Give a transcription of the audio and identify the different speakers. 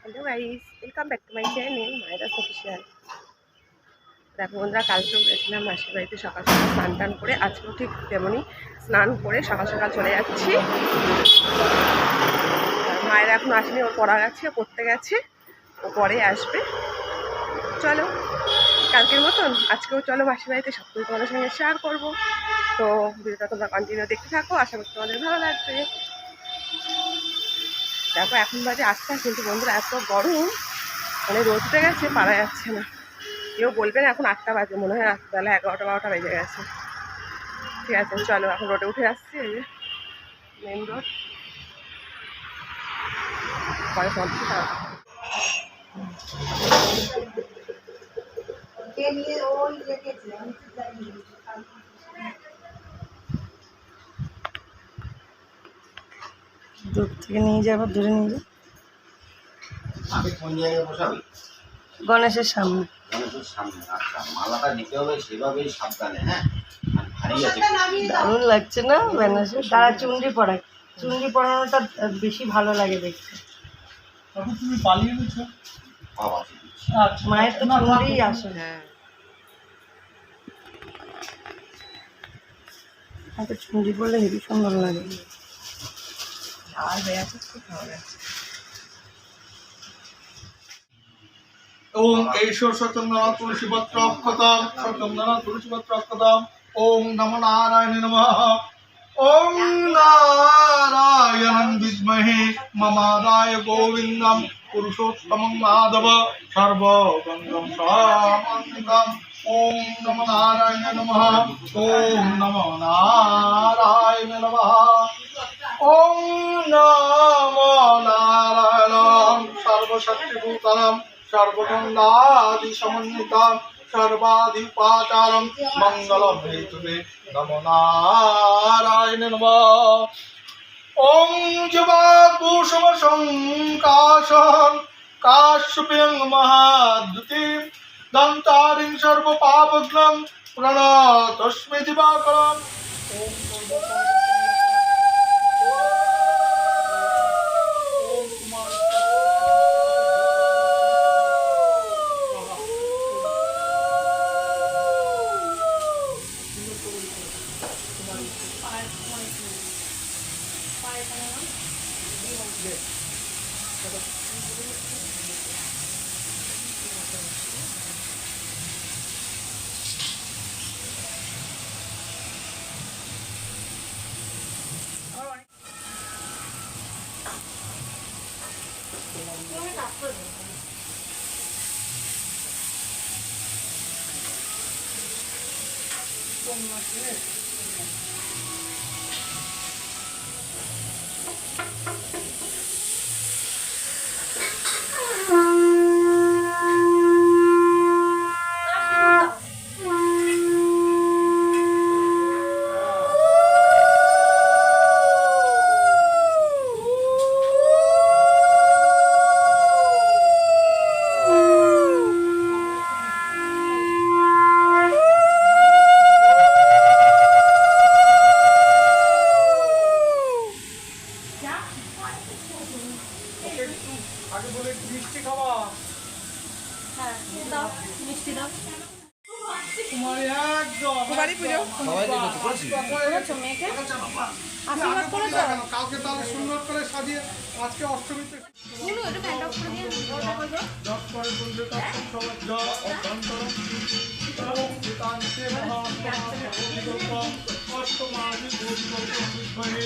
Speaker 1: Hello guys, welcome back to my channel Mayera's official. দেখো বন্ধুরা, কালকেও গেছিলাম মাসির বাড়িতে সকাল সকাল স্নান টান করে। আজকেও ঠিক তেমনই স্নান করে সকাল সকাল চলে যাচ্ছি। মায়ের এখন আসেনি, ওর পড়া গেছে, পড়তে গেছে, ও পরে আসবে। চলো কালকের মতন আজকেও চলো মাসির বাড়িতে, সব কিছু তোমাদের সঙ্গে শেয়ার করবো। তো ভিডিওটা তোমরা কন্টিনিউ দেখতে থাকো, আশা করি তোমাদের ভালো লাগবে। দেখো এখন বাজে 8টা, কিন্তু বন্ধুরা এত গরম, মানে রোদ উঠে গেছে, পারা যাচ্ছে না। কেউ বলবেন এখন 8টা বাজে, মনে হয় রাতবেলা 11টা-12টা বেজে গেছে। ঠিক আছে চলো, এখন রোডে উঠে আসছি, এই যে মেন রোড, পরে পৌঁছছি। দূর থেকে নিয়ে যাবো, দূরে নিয়ে যাবো।
Speaker 2: কোন জায়গায় বসাবি?
Speaker 1: গণেশের সামনে।
Speaker 2: গণেশের সামনে। আচ্ছা, মালাটা নিতে হবে সেভাবেই সাবধানে, হ্যাঁ? ভারী আছে।
Speaker 1: দারুণ লাগছে না বেনারসি? তারা চুনরি পরায়, চুনরি পরানোটা বেশি ভালো লাগে দেখতে।
Speaker 3: তুমি পালিয়ে গেছো?
Speaker 2: বাবা,
Speaker 1: মায়ের তো চুনরিই আসে। হ্যাঁ, তো চুনরি পরলে হেবি সুন্দর লাগে। আর হয়ে আছে, খুব ভালো লাগছে।
Speaker 3: ওম ঈশ্বর সচন্দনা তুলসীপত্র অক্ষতাম সচন্দনা তুলসীপত্র অক্ষতাম। ওম নমো নারায়ণ নমঃ। ওম নারায়ণং বিদ্মহে মমাদায় গোবিন্দম পুরুষোত্তমং মাধব সর্বগঙ্গম সামন্বিতম। ওম নমো নারায়ণ নমঃ। ওম নমো নারায়ণ নমঃ। ওম নমো নারায়ণং সর্বশক্তিভূতানাং সর্বগন্ধাদি সমন্বিতাং সর্বাধিপাচারং মঙ্গলম হেতুতে নমো নারায়ণ নমঃ। ওম জবাকুসুম সংকাশং কাশ্যপেয়ং মহাদ্যুতিম দন্তারিং সর্বপাপঘ্নং প্রণতস্মি দিবাকরং। ওম আগে বলে মিষ্টি খাওয়া।
Speaker 4: হ্যাঁ দাও, মিষ্টি দাও।
Speaker 3: তোমার একদম
Speaker 4: মেয়েকে আশীর্বাদ করেছো?
Speaker 3: কালকে তাহলে সুন্দর করে সাজিয়ে আজকে অষ্টমীতে অষ্টমাদি